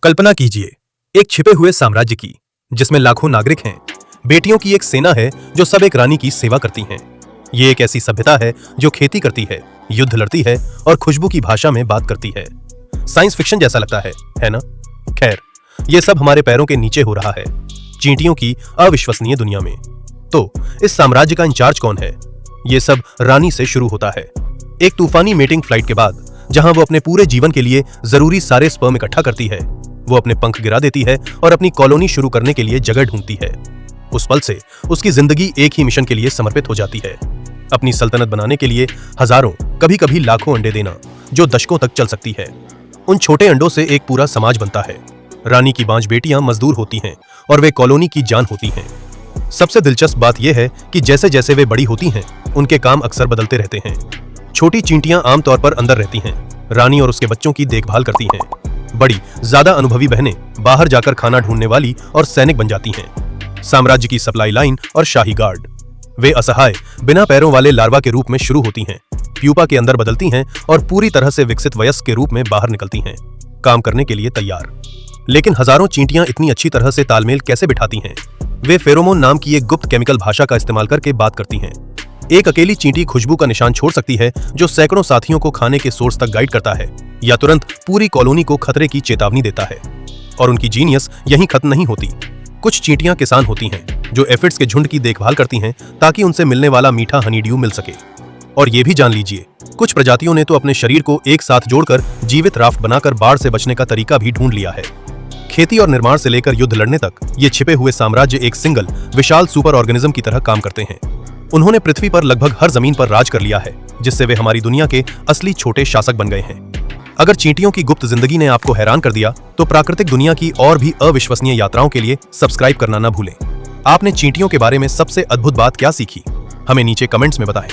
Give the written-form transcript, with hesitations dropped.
कल्पना कीजिए एक छिपे हुए साम्राज्य की, जिसमें लाखों नागरिक हैं। बेटियों की एक सेना है जो सब एक रानी की सेवा करती हैं। ये एक ऐसी सभ्यता है जो खेती करती है, युद्ध लड़ती है और खुशबू की भाषा में बात करती है। साइंस फिक्शन जैसा लगता है ना? खैर, ये सब हमारे पैरों के नीचे हो रहा है, चींटियों की अविश्वसनीय दुनिया में। तो इस साम्राज्य का इंचार्ज कौन है? ये सब रानी से शुरू होता है। एक तूफानी मेटिंग फ्लाइट के बाद, जहां वो अपने पूरे जीवन के लिए जरूरी सारे स्पर्म इकट्ठा करती है, वो अपने पंख गिरा देती है और अपनी कॉलोनी शुरू करने के लिए जगह ढूंढती है। उस पल से उसकी जिंदगी एक ही मिशन के लिए समर्पित हो जाती है, अपनी सल्तनत बनाने के लिए हजारों, कभी कभी लाखों अंडे देना, जो दशकों तक चल सकती है। उन छोटे अंडों से एक पूरा समाज बनता है। रानी की 5 बेटियां मजदूर होती हैं और वे कॉलोनी की जान होती हैं। सबसे दिलचस्प बात यह है कि जैसे जैसे वे बड़ी होती हैं, उनके काम अक्सर बदलते रहते हैं। छोटी चींटियां आमतौर पर अंदर रहती हैं, रानी और उसके बच्चों की देखभाल करती हैं। बड़ी, ज्यादा अनुभवी बहनें बाहर जाकर खाना ढूंढने वाली और सैनिक बन जाती हैं। साम्राज्य की सप्लाई लाइन और शाही गार्ड, वे असहाय, बिना पैरों वाले लार्वा के रूप में शुरू होती हैं, प्यूपा के अंदर बदलती हैं और पूरी तरह से विकसित वयस्क के रूप में बाहर निकलती हैं, काम करने के लिए तैयार। लेकिन हजारों चींटियां इतनी अच्छी तरह से तालमेल कैसे बिठाती हैं? वे फेरोमोन नाम की एक गुप्त केमिकल भाषा का इस्तेमाल करके बात करती हैं। एक अकेली चींटी खुशबू का निशान छोड़ सकती है, जो सैकड़ों साथियों को खाने के सोर्स तक गाइड करता है, या तुरंत पूरी कॉलोनी को खतरे की चेतावनी देता है। और उनकी जीनियस यहीं खत्म नहीं होती। कुछ चींटियां किसान होती हैं, जो एफिड्स के झुंड की देखभाल करती हैं ताकि उनसे मिलने वाला मीठा हनीड्यू मिल सके। और ये भी जान लीजिए, कुछ प्रजातियों ने तो अपने शरीर को एक साथ जोड़कर जीवित राफ्ट बनाकर बाढ़ से बचने का तरीका भी ढूंढ लिया है। खेती और निर्माण से लेकर युद्ध लड़ने तक, ये छिपे हुए साम्राज्य एक सिंगल विशाल सुपर ऑर्गेनिज्म की तरह काम करते हैं। उन्होंने पृथ्वी पर लगभग हर जमीन पर राज कर लिया है, जिससे वे हमारी दुनिया के असली छोटे शासक बन गए हैं। अगर चींटियों की गुप्त जिंदगी ने आपको हैरान कर दिया, तो प्राकृतिक दुनिया की और भी अविश्वसनीय यात्राओं के लिए सब्सक्राइब करना न भूलें। आपने चींटियों के बारे में सबसे अद्भुत बात क्या सीखी? हमें नीचे कमेंट्स में बताएं।